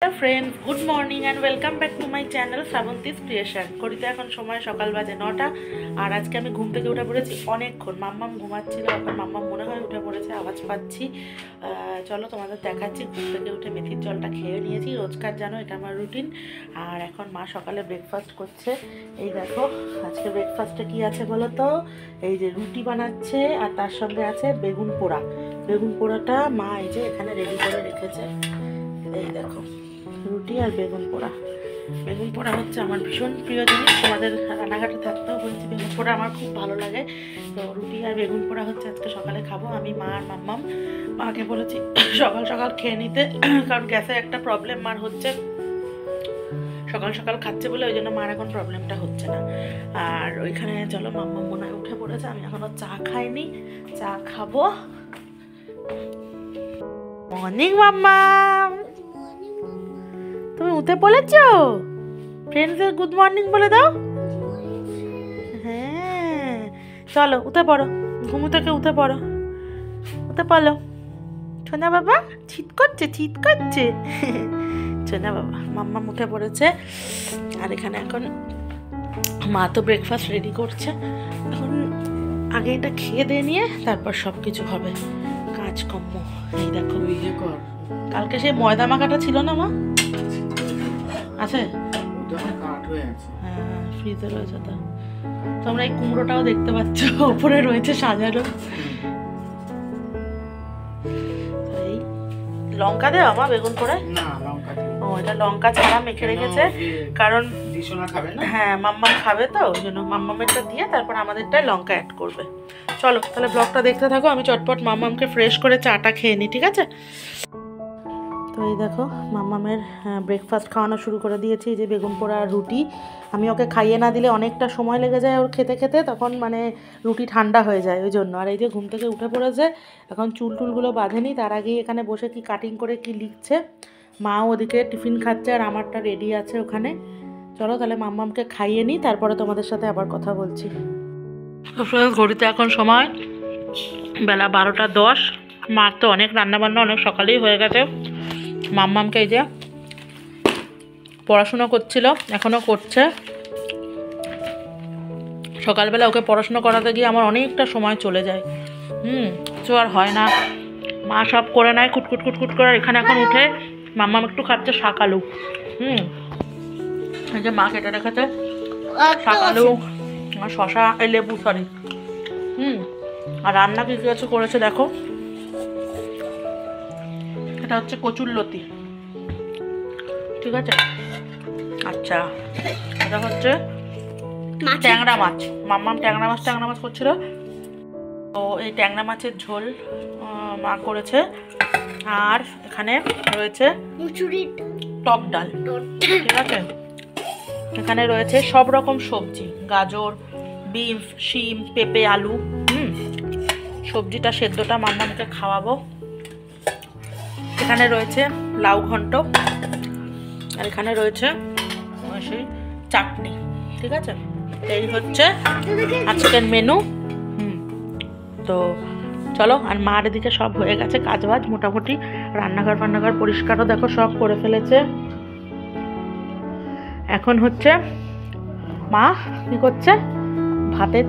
Hello friends, good morning and welcome back to my channel Shravanti's creation. घड़ीते এখন সময় সকাল বাজে 9টা। আর আজকে আমি ঘুম থেকে উঠে পড়েছি অনেকক্ষণ। মাম্মাম ঘুমাচ্ছিল, এখন মাম্মাম মনে হয় উঠে পড়েছে, আওয়াজ পাচ্ছি। চলো তোমাদের দেখাচ্ছি। ঘুম থেকে উঠে মেথির জলটা খেয়ে নিয়েছি, রোজকার জানো এটা আমার রুটিন। আর এখন মা সকালে ব্রেকফাস্ট করছে। এই দেখো আজকে ব্রেকফাস্টে কি আছে বলো তো। এই যে রুটি বানাচ্ছে আর তার সঙ্গে আছে বেগুন পোড়া। বেগুন পোড়াটা মা এই যে এখানে রেডি করে রেখেছে। এই দেখো রুটি আর বেগুন পোড়া। বেগুন পোড়া হচ্ছে আমার ভীষণ প্রিয় জিনিস। তোমাদের রান্নাঘাটে থাকতেও বলছি, বেগুন পোড়া আমার খুব ভালো লাগে। তো রুটি আর বেগুন পোড়া হচ্ছে আজকে সকালে খাবো আমি, মা আর মাম্মাম। মাকে বলেছি সকাল সকাল খেয়ে নিতে, কারণ গ্যাসের একটা প্রবলেম মার হচ্ছে। সকাল সকাল খাচ্ছে বলে ওই জন্য মার এখন প্রবলেমটা হচ্ছে না। আর ওইখানে চলো মাম্মাম মনে হয় উঠে পড়েছে, আমি এখনও চা খাইনি, চা খাবো। মর্নিং মাম্মাম, তুমি উঠে পড়েছো? ফ্রেন্ডসদের গুড মর্নিং বলে দাও। হ্যাঁ চলো উঠে পড়ো, ঘুমু থেকে উঠে পড়ো, উঠে পড়ো। সোনা বাবা চিৎ করছে, চিৎ করছে সোনা বাবা। মাম্মাম উঠে পড়েছে। আর এখানে এখন মা তো ব্রেকফাস্ট রেডি করছে। এখন আগে এটা খেয়ে দিয়ে নিয়ে তারপর সব কিছু হবে কাজকর্ম। এই দেখো কালকে সেই ময়দা মাখাটা ছিল না মা? আছে? হ্যাঁ ফ্রিজে রয়েছে। তো তোমরা এই কুমড়োটাও দেখতে পাচ্ছ, ওপরে রয়েছে সাজানো। এই লঙ্কা দেওয়া মা বেগুন পোড়ায়? ও এটা লঙ্কা ছাড়া মেখে রেখেছে, কারণ হ্যাঁ মাম্মাম খাবে তো ওই জন্য মাম্মামেরটা দিয়ে তারপর আমাদেরটায় লঙ্কা অ্যাড করবে। চলো তাহলে ব্লগটা দেখতে থাকো, আমি চটপট মাম্মামকে ফ্রেশ করে চাটা খেয়ে নিই, ঠিক আছে? তো এই দেখো মাম্মামের ব্রেকফাস্ট খাওয়ানো শুরু করে দিয়েছি। যে বেগুন পোড়া আর রুটি। আমি ওকে খাইয়ে না দিলে অনেকটা সময় লেগে যায় ওর খেতে খেতে, তখন মানে রুটি ঠান্ডা হয়ে যায় ওই জন্য। আর এই যে ঘুম থেকে উঠে পড়েছে, এখন চুল টুলগুলো বাঁধেনি, তার আগেই এখানে বসে কি কাটিং করে কি লিখছে। মাও ওদিকে টিফিন খাচ্ছে আর আমারটা রেডি আছে ওখানে। চলো তাহলে মাম্মামকে খাইয়ে নিই, তারপরে তোমাদের সাথে আবার কথা বলছি। ঘড়িতে এখন সময় বেলা 12টা 10। মার তো অনেক রান্নাবান্না অনেক সকালেই হয়ে গেছে। মাম্মামকে এই যে পড়াশুনো করছিল, এখনও করছে। সকালবেলা ওকে পড়াশুনো করাতে গিয়ে আমার অনেকটা সময় চলে যায়। কিছু আর হয় না, মা সব করে নেয় কুটকুট কুটকুট করে। এখানে এখন উঠে মাম্মাম একটু খাচ্ছে শাক আলু। এই যে মা কেটে রেখেছে শাক আলু আর শশা, এই লেবু সরি। আর রান্না কি কিছু করেছে দেখো। এটা হচ্ছে কচুরলতি, ঠিক আছে? আচ্ছা এটা হচ্ছে ট্যাংরা মাছ। মাম্মাম ট্যাংরা মাছ করছিল, তো এই ট্যাংরা মাছের ঝোল মা করেছে। আর এখানে রয়েছে টক ডাল, ঠিক আছে? এখানে রয়েছে সব রকম সবজি, গাজর, বিনস, শিম, পেঁপে, আলু। সবজিটা সেদ্ধটা মাম্মামকে খাওয়াবো। এখানে রয়েছে লাউ ঘন্ট, আর এখানে রয়েছে সেই চাটনি, ঠিক আছে? এই হচ্ছে আজকের মেনু। তো চলো। আর মার এদিকে সব হয়ে গেছে কাজবাজ মোটামুটি। রান্নাঘর পরিষ্কারও দেখো সব করে ফেলেছে। এখন হচ্ছে মা কি করছে, ভাতের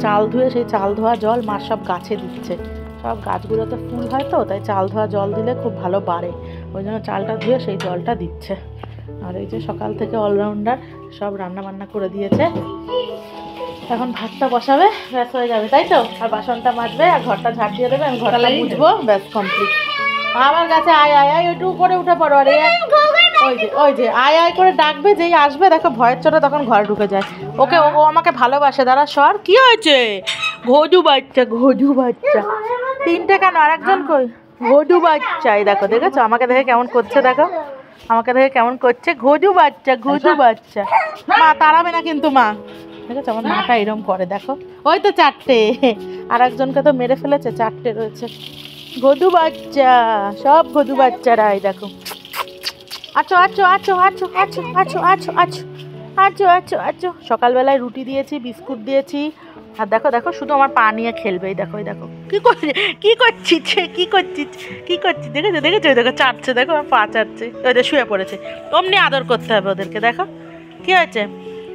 চাল ধুয়ে সেই চাল ধোয়া জল মা সব গাছে দিচ্ছে। সব গাছগুলোতে ফুল হয় তো, তাই চাল ধোয়া জল দিলে খুব ভালো বাড়ে, ওই জন্য চালটা ধুয়ে সেই জলটা দিচ্ছে। আর এই যে সকাল থেকে অলরাউন্ডার সব রান্না বান্না করে দিয়েছে। এখন ভাতটা বসাবে, ব্যাস হয়ে যাবে, তাই তো? আর বাসনটা মাজবে আর ঘরটা ঝাড় দিয়ে দেবে, আমি ঘরটা মুছবো, ব্যাস কমপ্লিট। আমার কাছে আয় আয় আয় একটু উপরে উঠে পড়ো। আর ওই যে আয় আয় করে ডাকবে, যেই আসবে দেখো ভয়ের চোটে তখন ঘরে ঢুকে যায়। ওকে ও আমাকে ভালোবাসে। দাঁড়া সর, কি হয়েছে? ঘোজু বাচ্চা, ঘোজু বাচ্চা। তিনটে কেন, আরেকজন কই? ঘোজু বাচ্চা। এই দেখো, দেখেছো আমাকে দেখে কেমন করছে, দেখো আমাকে দেখে কেমন করছে। ঘোজু বাচ্চা, ঘোজু বাচ্চা। মা তাড়াবে না কিন্তু মা, ঠিক আছে? আমার মাটা এরকম করে দেখো। ওই তো 4টে, আর একজনকে তো মেরে ফেলেছে, 4টে রয়েছে। গধু বাচ্চা, সব গধু বাচ্চারাই দেখো। আচ্ছা আচ্ছা আচ্ছা আচ্ছা আচ্ছা আচ্ছা আচ্ছা আচ্ছা আচ্ছা আচ্ছা আচ্ছা। সকালবেলায় রুটি দিয়েছি, বিস্কুট দিয়েছি, আর দেখো দেখো শুধু আমার পা নিয়ে খেলবে। এই দেখো, এই দেখো কি করছিস, কি করছিস, কি করছিস, কি করছিস, দেখেছো দেখেছো, ওই দেখো চাটছে, দেখো আমার পা চাটছে, ওই দেখো শুয়ে পড়েছে। অমনি আদর করতে হবে ওদেরকে, দেখো কি হয়েছে,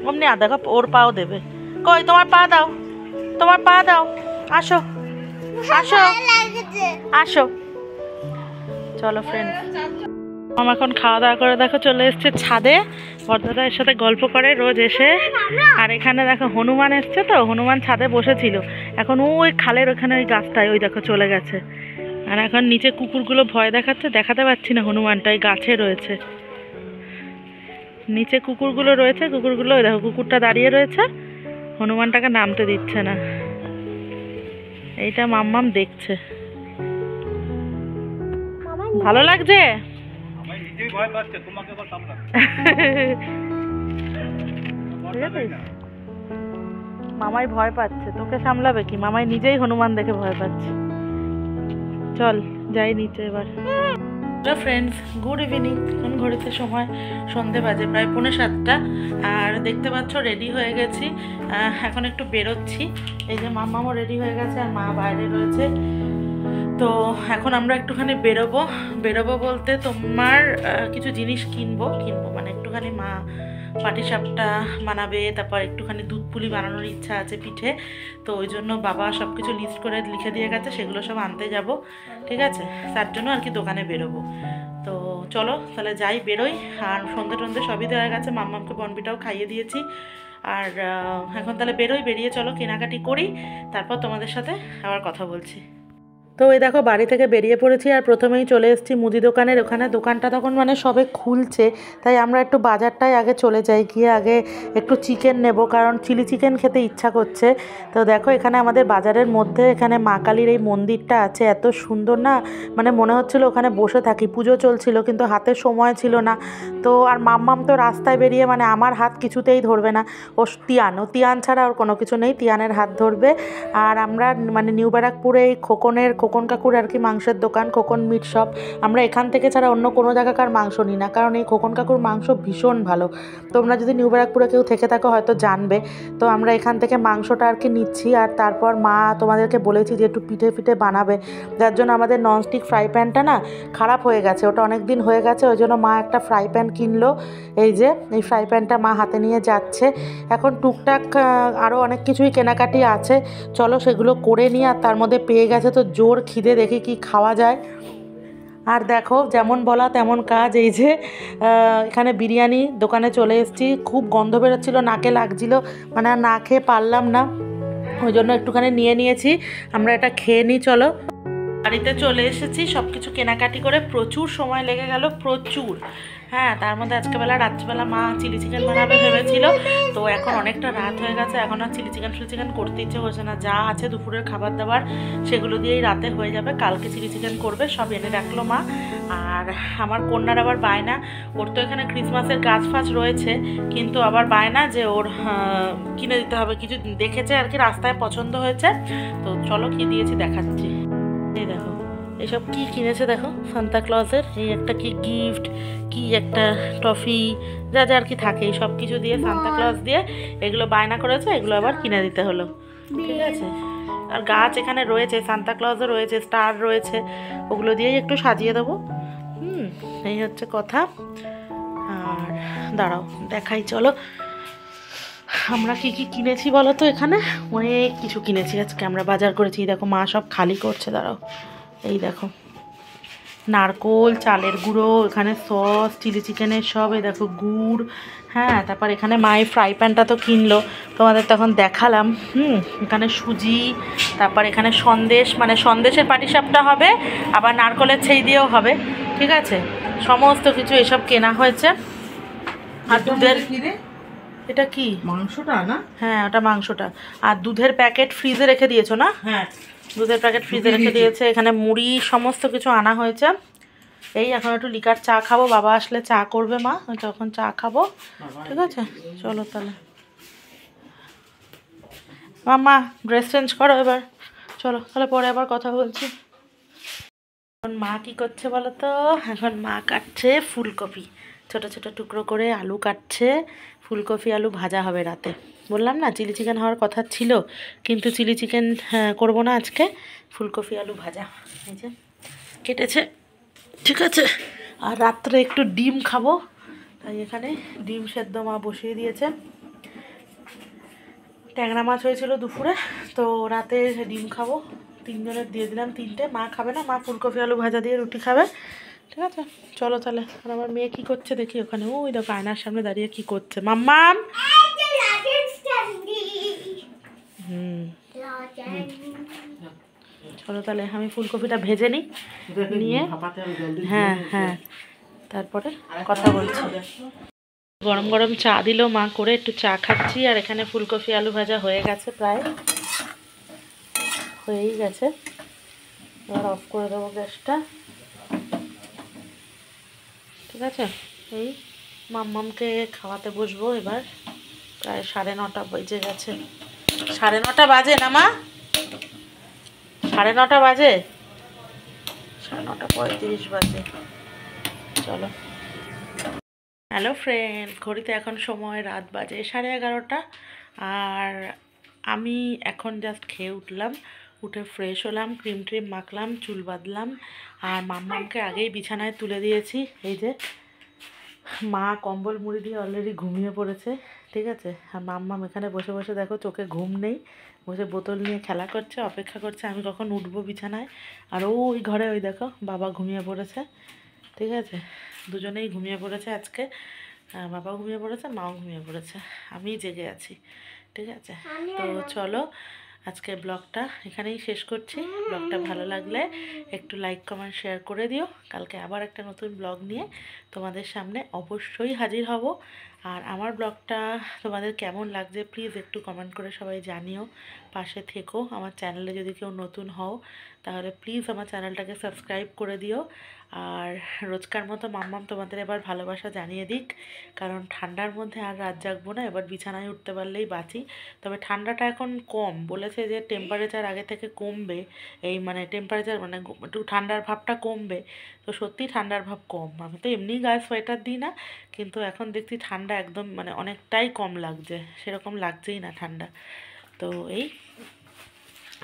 অমনি দেখো ওর পাও দেবে। কই তোমার পা দাও, তোমার পা দাও, আসো আসো আসো। চলো ফ্রেন্ড, মামা এখন খাওয়া দাওয়া করে দেখো চলে এসছে ছাদে, বর্দাদা এর সাথে গল্প করে রোজ এসে। আর এখানে দেখো হনুমান এসছে, তো হনুমান ছাদে বসেছিল, এখন ওই খালের ওখানে ওই গাছটায় ওই দেখো চলে গেছে। আর এখন নিচে কুকুরগুলো ভয় দেখাচ্ছে, দেখাতে পাচ্ছি না হনুমানটা ওই গাছে রয়েছে, নিচে কুকুরগুলো রয়েছে, কুকুরগুলো ওই দেখো কুকুরটা দাঁড়িয়ে রয়েছে, হনুমানটাকে নামতে দিচ্ছে না। এইটা মাম্মাম দেখছে। ভালো লাগছে? মামাই ভয় পাচ্ছে, তোকে সামলাবে কি, মামাই নিজেই হনুমান দেখে ভয় পাচ্ছে। চল যাই নিচে এবার। Hello friends, good evening. এখন ঘড়িতে সময় সন্ধে বাজে প্রায় 6:45। আর দেখতে পাচ্ছ রেডি হয়ে গেছি, এখন একটু বেরোচ্ছি। এই যে মামাও রেডি হয়ে গেছে আর মা বাইরে রয়েছে। তো এখন আমরা একটুখানি বেরোবো বলতে তোমার কিছু জিনিস কিনবো মানে একটুখানি মা পাটিসাপটা বানাবে, তারপর একটুখানি দুধ পুলি বানানোর ইচ্ছা আছে পিঠে, তো ওই জন্য বাবা সব কিছু লিস্ট করে লিখে দিয়ে গেছে, সেগুলো সব আনতে যাব, ঠিক আছে, তার জন্য আর কি দোকানে বেরোবো। তো চলো তাহলে যাই, বেরোই। আর সন্ধে টন্ধে সবই দেওয়া গেছে, মাম্মামকে বনবিটাও খাইয়ে দিয়েছি। আর এখন তাহলে বেরোই, বেরিয়ে চলো কেনাকাটি করি, তারপর তোমাদের সাথে আবার কথা বলছি। তো এই দেখো বাড়ি থেকে বেরিয়ে পড়েছি, আর প্রথমেই চলে এসেছি মুদি দোকানের ওখানে। দোকানটা তখন মানে সবে খুলছে, তাই আমরা একটু বাজারটাই আগে চলে যাই, গিয়ে আগে একটু চিকেন নেব, কারণ চিলি চিকেন খেতে ইচ্ছা করছে। তো দেখো এখানে আমাদের বাজারের মধ্যে এখানে মা কালীর এই মন্দিরটা আছে, এত সুন্দর না, মানে মনে হচ্ছিল ওখানে বসে থাকি। পুজো চলছিল কিন্তু হাতে সময় ছিল না। তো আর মাম্মাম তো রাস্তায় বেরিয়ে মানে আমার হাত কিছুতেই ধরবে না, ও তিয়ান ছাড়া ওর কোনো কিছু নেই, তিয়ানের হাত ধরবে। আর আমরা মানে নিউ ব্যারাকপুরে এই খোকন কাকুর আর কি মাংসের দোকান, খোকন মিট শপ, আমরা এখান থেকে ছাড়া অন্য কোনো জায়গাকার মাংস নিই না, কারণ এই খোকন কাকুর মাংস ভীষণ ভালো। তোমরা যদি নিউ ব্যারাকপুরে কেউ থেকে থাকো হয়তো জানবে। তো আমরা এখান থেকে মাংসটা আর কি নিচ্ছি। আর তারপর মা তোমাদেরকে বলেছি যে একটু পিঠে বানাবে, যার জন্য আমাদের ননস্টিক ফ্রাই প্যানটা না খারাপ হয়ে গেছে, ওটা অনেক দিন হয়ে গেছে, ওই জন্য মা একটা ফ্রাই প্যান কিনলো। এই যে এই ফ্রাই প্যানটা মা হাতে নিয়ে যাচ্ছে। এখন টুকটাক আরও অনেক কিছুই কেনাকাটি আছে, চলো সেগুলো করে নিই। আর তার মধ্যে পেয়ে গেছে তো জোর খিদে, দেখি কি খাওয়া যায়। আর দেখো যেমন বলা তেমন কাজ, এই যে এখানে বিরিয়ানি দোকানে চলে এসেছি, খুব গন্ধ বেরোচ্ছিল, নাকে লাগছিল, মানে আর না খেয়ে পারলাম না, ওই জন্য একটুখানি নিয়ে নিয়েছি। আমরা এটা খেয়ে নিই চলো। বাড়িতে চলে এসেছি, সব কিছু কেনাকাটি করে প্রচুর সময় লেগে গেল, প্রচুর। হ্যাঁ, তার মধ্যে আজকেবেলা রাত্রিবেলা মা চিলি চিকেন বানাবে ভেবেছিল, তো এখন অনেকটা রাত হয়ে গেছে, এখন আর চিলি চিকেন করতে ইচ্ছে করছে না। যা আছে দুপুরের খাবার দাবার সেগুলো দিয়েই রাতে হয়ে যাবে, কালকে চিলি চিকেন করবে, সব এনে রাখলো মা। আর আমার কন্যার আবার বায়না, ওর তো এখানে ক্রিসমাসের গাছ ফাছ রয়েছে, কিন্তু আবার বায়না যে ওর কিনে দিতে হবে কিছু, দেখেছে আর কি রাস্তায় পছন্দ হয়েছে। তো চলো কি দিয়েছি দেখাচ্ছি। এই দেখো এসব কি কিনেছে দেখো, সান্তা ক্লজের এই একটা কি গিফট, কি একটা টফি, যা যা আর কি থাকে, এই সব কিছু দিয়ে সান্তা ক্লজ দিয়ে এগুলো বায়না করেছে, এগুলো আবার কিনে দিতে হলো, ঠিক আছে। আর গাছ এখানে রয়েছে, সান্তা ক্লজও রয়েছে, স্টার রয়েছে, ওগুলো দিয়েই একটু সাজিয়ে দেবো। এই হচ্ছে কথা। আর দাঁড়াও দেখাই চলো আমরা কি কি কিনেছি বলো তো। এখানে অনেক কিছু কিনেছি, আজকে আমরা বাজার করেছি। দেখো মা সব খালি করছে, দাঁড়াও। এই দেখো নারকোল, চালের গুঁড়ো, এখানে সস, চিলি চিকেনের সব, এই দেখো গুড়, হ্যাঁ। তারপর এখানে মায়ের ফ্রাই প্যানটা তো কিনলো, তোমাদের তখন দেখালাম। এখানে সুজি, তারপর এখানে সন্দেশ, মানে সন্দেশের পাটিসাপটা হবে, আবার নারকলের ছেই দিয়েও হবে, ঠিক আছে। সমস্ত কিছু এসব কেনা হয়েছে। আর দুধের, এটা কি মাংসটা না? হ্যাঁ ওটা মাংসটা। আর দুধের প্যাকেট ফ্রিজে রেখে দিয়েছো না? হ্যাঁ দুধের প্যাকেট ফ্রিজে রেখে দিয়েছে। এখানে মুড়ি সমস্ত কিছু আনা হয়েছে। এই এখন একটু লিকার চা খাবো, বাবা আসলে চা করবে মা, তখন চা খাবো, ঠিক আছে। চলো তাহলে মাম্মা ড্রেস চেঞ্জ করো এবার, চলো তাহলে পরে আবার কথা বলছি। এখন মা কি করছে বলো তো, এখন মা কাটছে ফুলকপি, ছোট ছোট টুকরো করে আলু কাটছে, ফুলকপি আলু ভাজা হবে রাতে। বললাম না চিলি চিকেন হওয়ার কথা ছিল, কিন্তু চিলি চিকেন করবো না আজকে, ফুলকপি আলু ভাজা। এই যে কেটেছে, ঠিক আছে। আর রাত্রে একটু ডিম খাবো, তাই এখানে ডিম সেদ্ধ মা বসিয়ে দিয়েছে। ট্যাংরা মাছ হয়েছিল দুপুরে, তো রাতে ডিম খাবো। তিনজনের দিয়ে দিলাম তিনটে, মা খাবে না, মা ফুলকপি আলু ভাজা দিয়ে রুটি খাবে। ঠিক আছে, চলো তাহলে। আর আমার মেয়ে কি করছে দেখি ওখানে, ওই দেখো আয়নার সামনে দাঁড়িয়ে কি করছে। মাম্মাম চলো তাহলে আমি ফুলকপিটা ভেজে নিই, নিয়ে হ্যাঁ হ্যাঁ তারপরে কথা বলছি। গরম গরম চা দিল মা করে, একটু চা খাচ্ছি। আর এখানে ফুলকপি আলু ভাজা হয়ে গেছে, প্রায় হয়েই গেছে। এবার অফ করে দেবো গ্যাসটা। ঠিক আছে, এই মাম্মামকে খাওয়াতে বসবো এবার। প্রায় 9:30 বেজে গেছে। 9:30 বাজে না মা? 9:30 বাজে, 9:35 বাজে। চলো। হ্যালো ফ্রেন্ড, ঘড়িতে এখন সময় রাত বাজে 11:30। আর আমি এখন জাস্ট খেয়ে উঠলাম, উঠে ফ্রেশ হলাম, ক্রিম ট্রিম মাখলাম, চুল বাঁধলাম। আর মাম্মামকে আগেই বিছানায় তুলে দিয়েছি। এই যে মা কম্বল মুড়ি দিয়ে অলরেডি ঘুমিয়ে পড়েছে। ঠিক আছে, আর মাম্মাম এখানে বসে বসে দেখো চোখে ঘুম নেই, বসে বোতল নিয়ে খেলা করছে, অপেক্ষা করছে আমি কখন উঠবো বিছানায়। আর ওই ঘরে ওই দেখো বাবা ঘুমিয়ে পড়েছে। ঠিক আছে, দুজনেই ঘুমিয়ে পড়েছে আজকে। বাবাও ঘুমিয়ে পড়েছে, মাও ঘুমিয়ে পড়েছে, আমি জেগে আছি। ঠিক আছে, তো চলো আজকে ব্লগটা এখানেই শেষ করছি। ব্লগটা ভালো লাগলে একটু লাইক কমেন্ট শেয়ার করে দিও। কালকে আবার একটা নতুন ব্লগ নিয়ে তোমাদের সামনে অবশ্যই হাজির হব। আর আমার ব্লগটা তোমাদের কেমন লাগছে প্লিজ একটু কমেন্ট করে সবাই জানিও, পাশে থেকো। আমার চ্যানেলে যদি কেউ নতুন হও তাহলে প্লিজ আমার চ্যানেলটাকে সাবস্ক্রাইব করে দিও। আর রোজকার মতো মাম্মাম তোমাদের এবার ভালোবাসা জানিয়ে দিক, কারণ ঠান্ডার মধ্যে আর রাত জাগবো না, এবার বিছানায় উঠতে পারলেই বাঁচি। তবে ঠান্ডাটা এখন কম, বলেছে যে টেম্পারেচার আগে থেকে কমবে, এই মানে টেম্পারেচার মানে একটু ঠান্ডার ভাবটা কমবে। তো সত্যি ঠান্ডার ভাব কম, আমি তো এমনি গায়ে সোয়েটার দিই না, কিন্তু এখন দেখছি ঠান্ডা একদম মানে অনেকটাই কম লাগছে, সেরকম লাগছেই না ঠান্ডা। তো এই,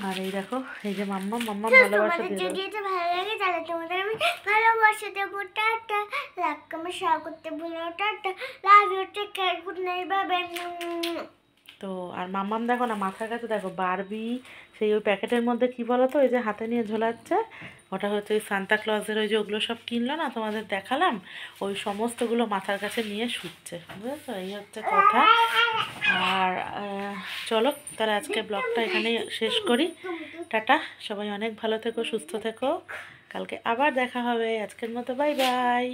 আর এই দেখো এই যে মাম্মা ভালোবাসা দিয়ে দাও। যদি এটা ভালো লাগে তাহলে তোমাদের আমি ভালোবাসা দেবো। টাটা, লাইক কমেন্ট শেয়ার করতে ভুলো না। Tata, love you, take care, good night, bye bye. তো আর মাম্মাম দেখো না মাথার কাছে দেখো বারবি, সেই ওই প্যাকেটের মধ্যে কি বলো তো, ওই যে হাতে নিয়ে ঝোলাচ্ছে, ওটা হচ্ছে ওই সান্তা ক্লজের ওই যে ওগুলো সব কিনলো না তোমাদের দেখালাম, ওই সমস্তগুলো মাথার কাছে নিয়ে শুচ্ছে, বুঝেছো? এই হচ্ছে কথা। আর চলো তাহলে আজকে ব্লগটা এখানে শেষ করি। টাটা, সবাই অনেক ভালো থেকো, সুস্থ থেকো, কালকে আবার দেখা হবে। আজকের মতো বাই বাই।